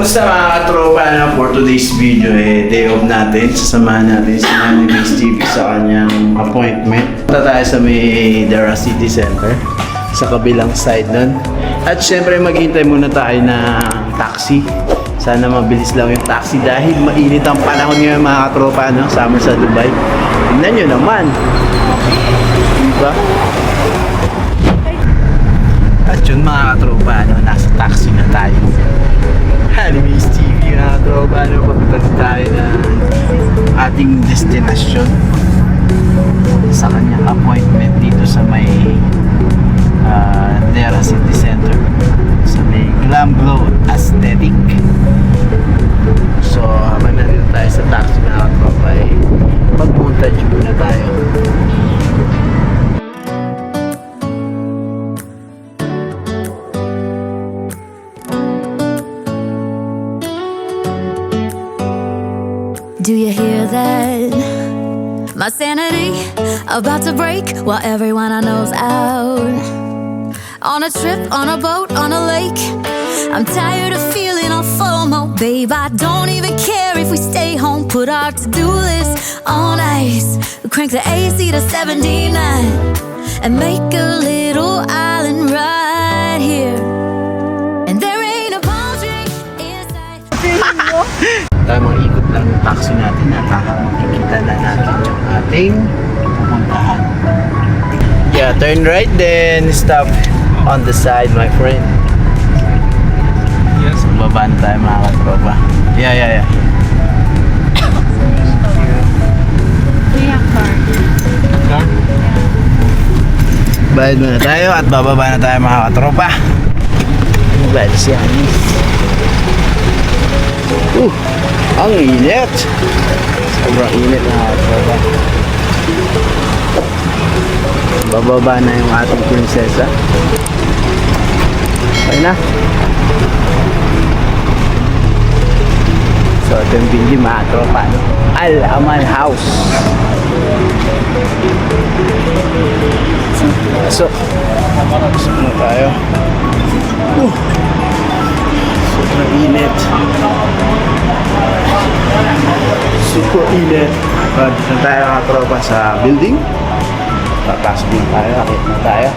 Kamusta mga katropa na for today's video day off natin. Sasamahan natin si Manny Mace TV sa kanyang appointment. Punta tayo sa may Dara City Center sa kabilang side nun. At syempre maghintay muna tayo ng taxi. Sana mabilis lang yung taxi dahil mainit ang panahon ngayon mga katropa, no? Summer sa Dubai. Tingnan nyo naman. Diba? At yun mga katropa, no? Nasa taxi na tayo. Manny Mace TV mga katropa, no? Papunta tayo na ating destinasyon sa kanyang appointment dito sa may Dera City Center sa may Glam Glow Aesthetic. So habang nandito tayo sa taxi mga katropa ay mag-montage muna tayo. Do you hear that? My sanity about to break while everyone I know's out. On a trip, on a boat, on a lake. I'm tired of feeling all FOMO, babe. I don't even care if we stay home. Put our to-do list on ice. Crank the AC to 79 and make a little island right here. And there ain't a palm tree inside. Tamang ikot lang yung taxi natin at makikita na natin yung ating pupuntahan. Yeah, turn right then stop on the side my friend. Yes. Baba na tayo mga katropa. Yeah. Car? Bayad muna tayo at bababa na tayo mga katropa. Bayad siya. Ang init! Sobrang init na katropa. Bababa na yung ating prinsesa. Okay na. So ito yung building mga katropa, no? Al Aman House. So na tayo. Sobrang init. Super init. Dito tayo mga tropa sa building. Papasok na tayo. Akit na tayo.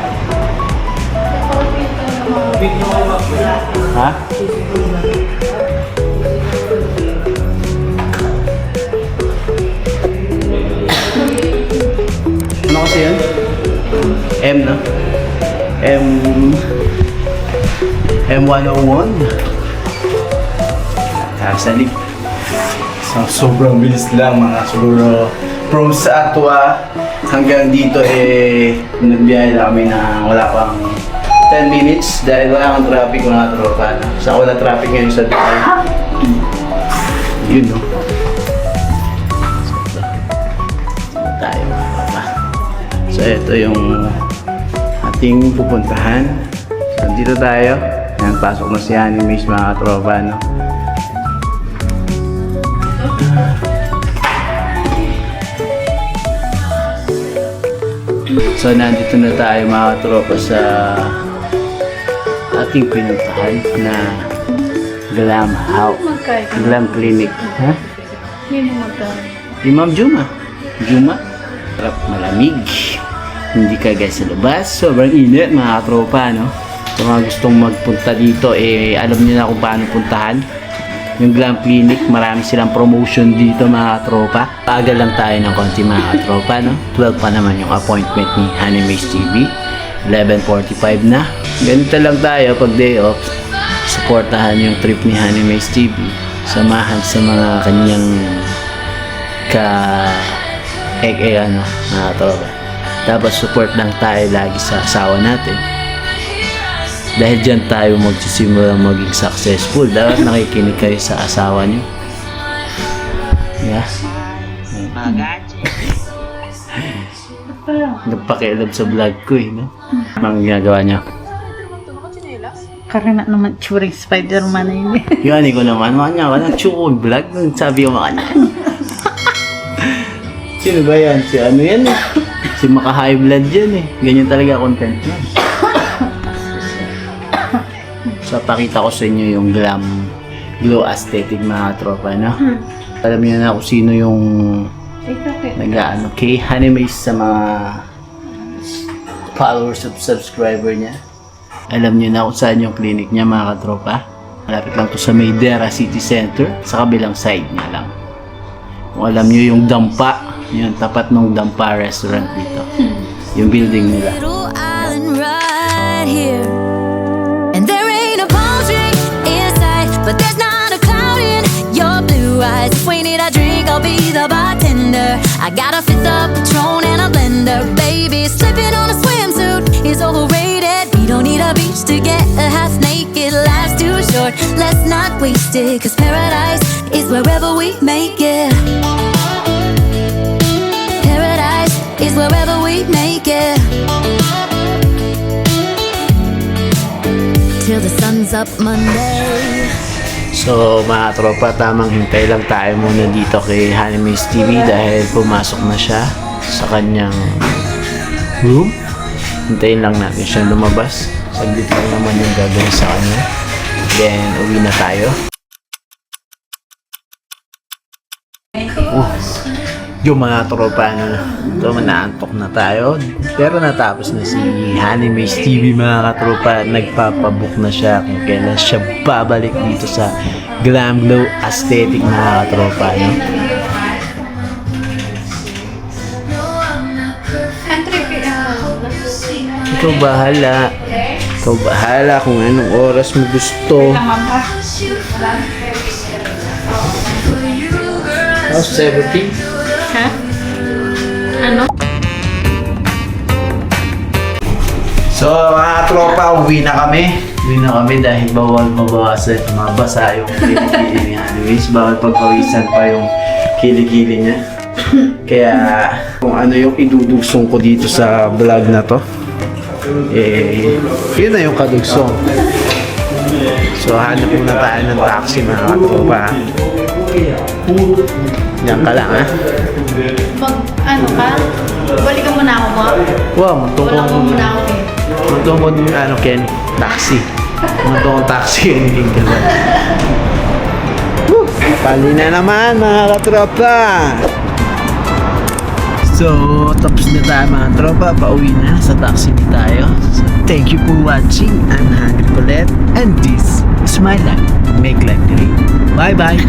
Ha? Ano kasi yun? M, no? M101. Salip. So, sobrang bilis lang mga siguro from sa Atwa hanggang dito nagbiyahe na kami na wala pang 10 minutes dahil wala kang traffic mga tropa. Sa wala traffic ngayon sa Dubai. Yun, no? So, tayo mga tropa. So ito yung ating pupuntahan. So dito tayo. Yan, pasok na si Manny Mace mga tropa, no? So nandito na tayo mga tropa sa ating pinuntahan na Glam House, Glam Clinic. Ha? Di Ma'am Juma. Sarap, malamig. Hindi kagaya sa labas. Sobrang init mga tropa, no? Sa mga gustong magpunta dito, alam niyo na kung paano puntahan. Yung Glam Clinic, marami silang promotion dito mga tropa. Paagal lang tayo ng konti mga tropa, no? 12 pa naman yung appointment ni Manny Mace TV. 11:45 na. Ganito lang tayo pag day off. Suportahan yung trip ni Manny Mace TV. Samahan sa mga kanyang mga tropa. Tapos support lang tayo lagi sa asawa natin. Dahil dyan tayo magsisimula maging successful. Dapat nakikinig kayo sa asawa niyo. Yeah. Nagpakialam sa vlog ko no? Anong ginagawa niyo? Karena naman tsuring Spider-Man na yun. Yan, ko naman. Manya ka na tsukong vlog. Sabi ko makanya. Sino ba yan? Si ano yan Si Maka High Blood yan Ganyan talaga content yan. So, pakita ko sa inyo yung Glam Glow Aesthetic mga tropa, no? Alam niyo na kung sino yung nag-ano kay Hanimaze sa mga followers at subscriber niya. Alam niyo na kung saan yung clinic niya mga katropa. Malapit lang to sa Maydera City Center, sa kabilang side niya lang. Kung alam niyo yung Dampa, yung tapat ng Dampa restaurant dito. Yung building nila. Little island right here. And there ain't a palm tree in sight, but there's not a cloud in your blue eyes. If we need a drink, I'll be the bartender. I got a fifth of Patron and a blender. Baby, slipping on a swimsuit is overrated. We don't need a beach to get half naked. Life's too short, let's not waste it. Cause paradise is wherever we make it. Paradise is wherever we make it. Till the sun's up Monday. So mga tropa, tamang hintay lang tayo muna dito kay Hanimaze TV dahil pumasok na siya sa kanyang room. Hintayin lang natin siya lumabas. Saglit lang naman yung gagawin sa kanya. Then uwi na tayo. Yung mga tropa, ito manaantok na tayo. Pero natapos na si Hanimaze TV mga katropa. Nagpapabook na siya kung kailan siya babalik dito sa Glam Glow Aesthetic mga katropa. No? Ikaw bahala. Ikaw bahala kung anong oras mo gusto. Oh, 17? Ha? Ano? So mga tropa, uwi na kami. Uwi na kami dahil bawal mabawasan, mabasa yung kilikili ni Hanimaze. Bawal pagpawisan pa yung kilikili niya. Kaya kung ano yung idudugsong ko dito sa vlog na to, yun na yung kadugsong. So hanap muna tayo ng taxi mga katropa. Diyan ka lang ha. Ano ka? Balikan mo na ako mo. Wow, Wala ko muna ako eh. Mantungkod yung ano Ken, taxi. Mantungkod taxi yun yung gano'n. Pali na naman mga katropa. So, tapos na tayo mga tropa. Pauwi na sa taxi na tayo. So, thank you for watching. I'm Hungry Colette. And this is my life. Make life great. Bye bye.